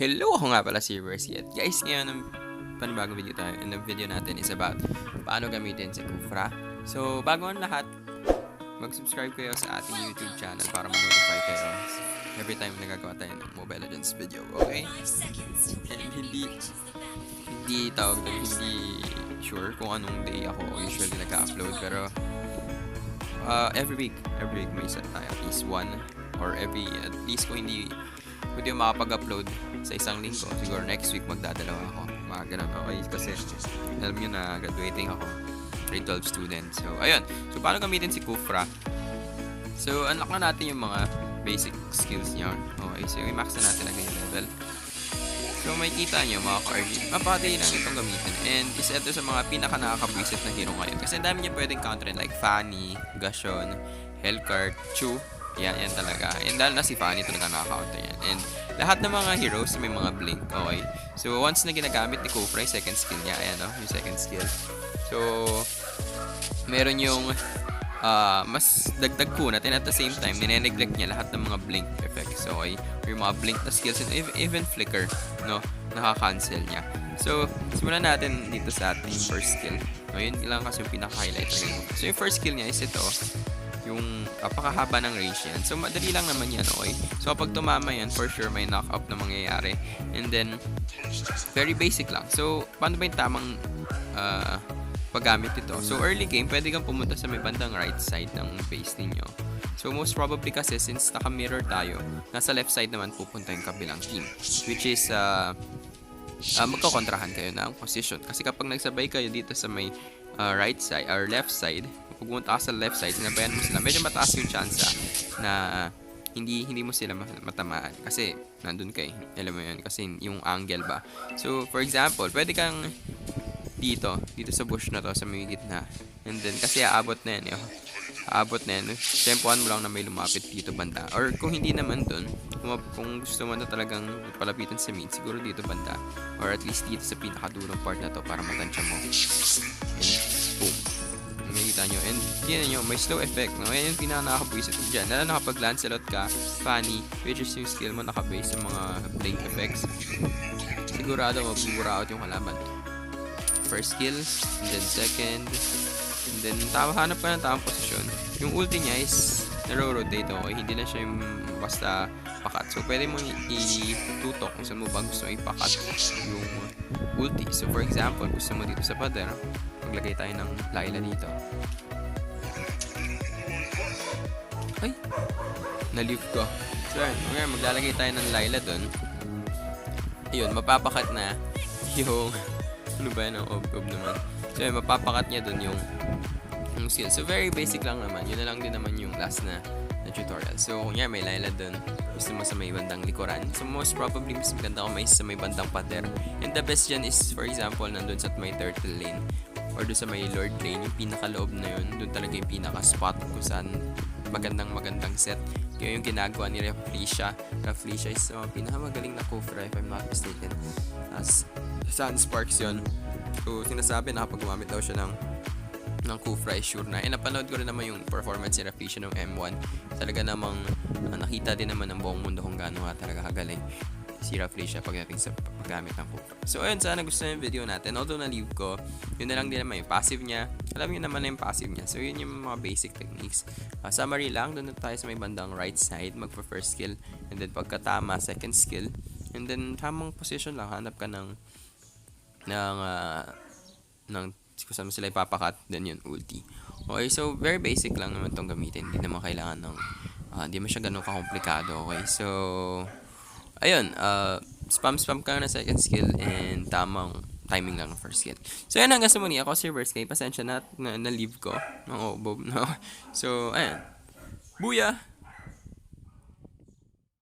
Hello! Ako nga pala si Rersky at guys, ngayon ang panibagong video tayo and the video natin is about paano gamitin si Khufra. So, bago ang lahat, mag-subscribe kayo sa ating YouTube channel para ma-notify kayo every time nagagawa tayo ng Mobile Legends video, okay? And hindi sure kung anong day ako usually nag-upload pero every week may set tayo at least one or at least kung hindi makapag-upload sa isang linggo, siguro next week magdadalawa ako, mga ganun, okay? Kasi alam nyo na graduating ako, grade 12 student. So ayun, so paano gamitin si Khufra? So unlock na natin yung mga basic skills niya, okay? So i-max na natin ang yung level. So makikita nyo mga ka-RG, mapatay lang itong gamitin and isa ito sa mga pinaka-nakakabwisit na hero ngayon kasi ang dami niya pwedeng counterin like Fanny, Gashon, Hellcart, Chu. Yan talaga. And dahil na si Fanny talaga nakaka-counter yan. And lahat ng mga heroes may mga blink. Okay. So once na ginagamit ni Khufra yung second skill niya, ayan o, yung second skill. So meron yung mas dagdag po natin at the same time nine-neglect niya lahat ng mga blink effects. Okay. Yung mga blink na skills and even flicker, no, nakaka-cancel niya. So simulan natin dito sa ating first skill. No, yun lang kasi yung pinaka-highlight talaga. So yung first skill niya is ito, yung pakahaba ng range yan. So madali lang naman yan, okay? So kapag tumama yan, for sure may knock-up na mangyayari. And then very basic lang. So paano ba yung tamang paggamit ito? So early game, pwede kang pumunta sa may bandang right side ng base ninyo. So most probably kasi since naka-mirror tayo, nasa left side naman pupunta yung kabilang team, which is magkakontrahan kayo ng position. Kasi kapag nagsabay kayo dito sa may right side or left side, pumunta ka sa left side, sinabayan mo sila, medyo mataas yung chance na hindi mo sila matamaan kasi nandun kay, alam mo yun, kasi yung angle ba. So for example, pwede kang dito sa bush na to, sa may gitna, and then kasi aabot na yan, tempohan mo lang na may lumapit dito banda, or kung hindi naman dun, kung gusto mo na talagang palapitan sa mid, siguro dito banda, or at least dito sa pinakadurong part na to para matansya mo, and boom, makikita nyo, and yun nyo, may slow effect, no? Yan yung pinaka-nakabwisit ko dyan, lalo nakapag Lancelot ka, Fanny, which is yung skill mo nakabase sa mga blink effects, sigurado mabubura out yung kalaban. First skill, and then second, and then hanap ka ng tamang posisyon. Yung ulti niya is naro-rotate, okay? Hindi na siya yung basta pakat. So pwede mo itutok kung saan mo ba gusto ipakat yung ulti. So for example, gusto mo dito sa pader, maglagay tayo ng Layla dito. Ay! Na-leave ko. So yun, maglalagay tayo ng Layla dun. Ayun, mapapakat na yung ano ba yun, ang ob naman. So yun, mapapakat niya dun yung skill. So very basic lang naman. Yun na lang din naman yung last na tutorial. So kung yan, may Layla dun, gusto mo sa may bandang likuran. So most probably mas maganda kung may sa may bandang pader. And the best dyan is, for example, nandun sa may turtle lane or doon sa may lord lane, yung pinakaloob na yun, doon talaga yung pinaka-spot kung saan magandang set. Kaya yung ginagawa ni Rafflesia. Rafflesia is pinakamagaling na Khufra if I'm not mistaken. As Sun Sparks yun. So sinasabi na kapag gumamit daw siya ng Khufra is sure na. And napanood ko rin naman yung performance ni Rafflesia ng M1. Talaga namang nakita din naman ng buong mundo kung gaano nga talaga kagaling si Rafflesia pagdating sa paggamit ng Khufra. So ayun, sana gusto nyo yung video natin. Although na-leave ko, yun na lang din naman yung passive niya. Alam nyo naman na yung passive niya. So yun yung mga basic techniques. Summary lang, doon na tayo sa may bandang right side, magpa-first skill. And then pagkatama, second skill. And then tamang position lang, hanap ka ng kung saan mo sila ipapakat, then yun, ulti. Okay, so very basic lang naman itong gamitin. Hindi naman kailangan ng hindi mo siya ganun kakomplikado, okay? So ayun, spam ka na second skill and tamang timing lang ng first skill. So yan, hanggang sa muli. Ako si Rersky, pasensya na leave ko ng obob, no? So ayun, Booyah!